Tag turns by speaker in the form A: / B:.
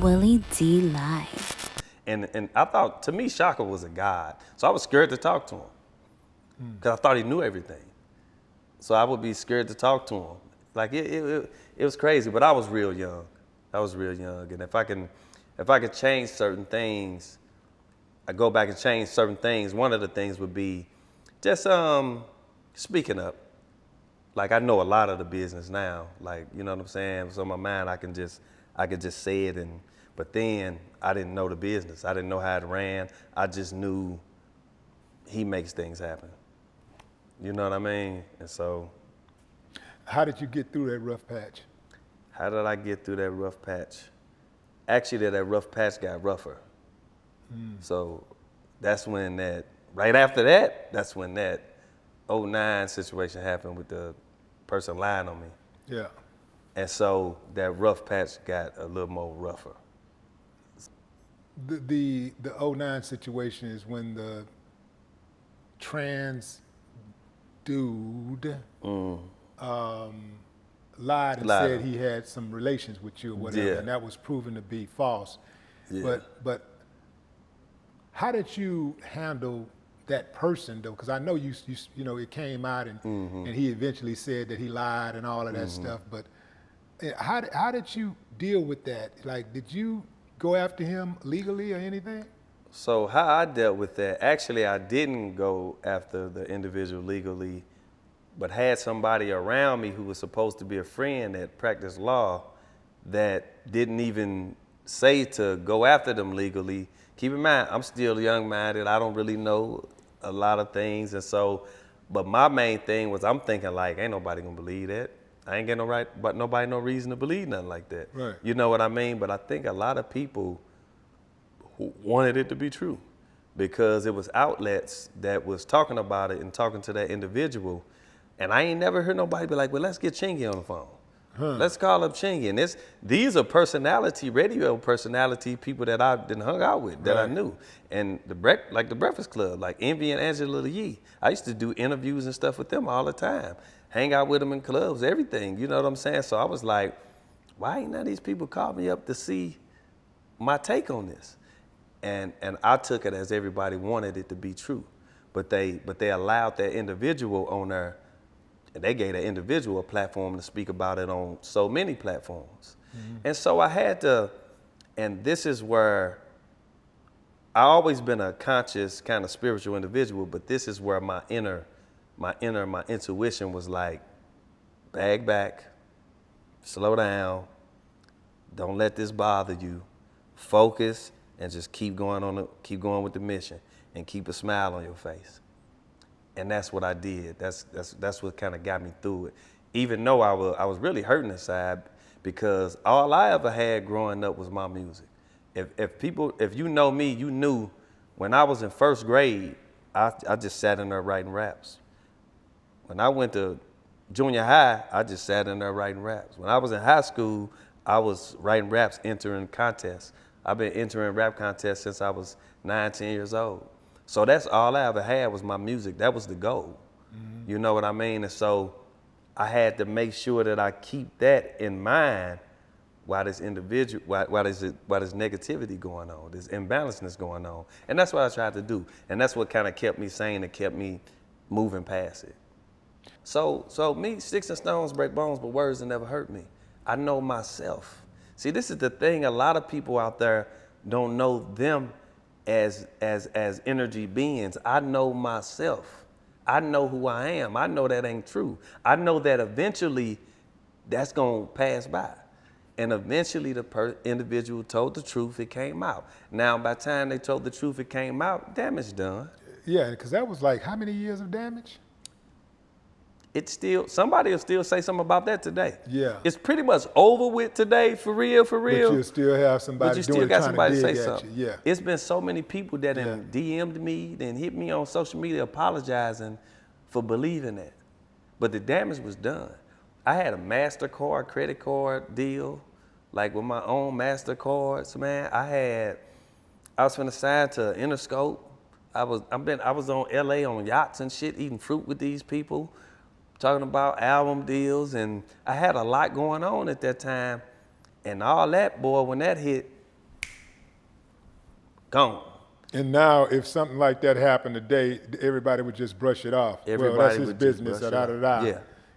A: Willie D Live.
B: And I thought, to me, Shaka was a god. So I was scared to talk to him because I thought he knew everything. So I would be scared to talk to him. Like it was crazy, but I was real young. And if I could change certain things, I go back and change certain things. One of the things would be just speaking up. Like I know a lot of the business now. Like, you know what I'm saying? So in my mind I could just say it, but then I didn't know the business. I didn't know how it ran. I just knew he makes things happen. You know what I mean? And so.
C: How did you get through that rough patch?
B: How did I get through that rough patch? Actually, that rough patch got rougher. So that's when right after that, that's when that '09 situation happened with the person lying on me.
C: Yeah.
B: And so that rough patch got a little more rougher.
C: The '09 situation is when the trans dude lied and said he had some relations with you or whatever, and that was proven to be false.
B: Yeah.
C: But how did you handle that person though? Because I know you know it came out and he eventually said that he lied and all of that stuff. But how did you deal with that? Like, did you go after him legally or anything?
B: So how I dealt with that, actually I didn't go after the individual legally, but had somebody around me who was supposed to be a friend that practiced law that didn't even say to go after them legally. Keep in mind, I'm still young-minded. I don't really know a lot of things. And so, but my main thing was I'm thinking like, ain't nobody gonna believe that. I ain't got no reason to believe nothing like that.
C: Right.
B: You know what I mean? But I think a lot of people who wanted it to be true because it was outlets that was talking about it and talking to that individual. And I ain't never heard nobody be like, well, let's get Chingy on the phone. Let's call up Chingy. And these are radio personality people that I didn't hung out with, that I knew. And like the Breakfast Club, like Envy and Angela Yee. I used to do interviews and stuff with them all the time. Hang out with them in clubs, everything. You know what I'm saying? So I was like, why ain't none of these people call me up to see my take on this? And I took it as everybody wanted it to be true. But they allowed that individual on there. And they gave that individual a platform to speak about it on so many platforms. And so I had to, and this is where I always been a conscious kind of spiritual individual, but this is where my intuition was like, bag back, slow down, don't let this bother you, focus, and just keep going with the mission, and keep a smile on your face. And that's what I did. That's what kind of got me through it. Even though I was really hurting inside, because all I ever had growing up was my music. If you know me, you knew when I was in first grade, I just sat in there writing raps. When I went to junior high, I just sat in there writing raps. When I was in high school, I was writing raps, entering contests. I've been entering rap contests since I was 9, 10 years old. So that's all I ever had was my music. That was the goal. You know what I mean? And so I had to make sure that I keep that in mind while this negativity going on, this imbalanceness going on. And that's what I tried to do. And that's what kind of kept me sane and kept me moving past it. So me, sticks and stones break bones, but words that never hurt me. I know myself. See, this is the thing. A lot of people out there don't know them as energy beings. I know myself. I know who I am. I know that ain't true. I know that eventually that's gonna pass by. And eventually the individual told the truth, it came out. Now, by the time they told the truth, it came out, damage done.
C: Yeah, because that was like how many years of damage?
B: Somebody will still say something about that today.
C: Yeah.
B: It's pretty much over with today, for real.
C: But you still have somebody
B: But you still got somebody to say something.
C: You. Yeah.
B: It's been so many people that have DM'd me, then hit me on social media apologizing for believing that. But the damage was done. I had a MasterCard credit card deal, like with my own MasterCards, man. I was finna sign to Interscope. I was on LA on yachts and shit, eating fruit with these people, talking about album deals, and I had a lot going on at that time. And all that, boy, when that hit, gone.
C: And now, if something like that happened today, everybody would just brush it off. Well, that's his
B: would just
C: business.
B: brush
C: Da
B: it
C: da
B: off.
C: da.
B: Yeah,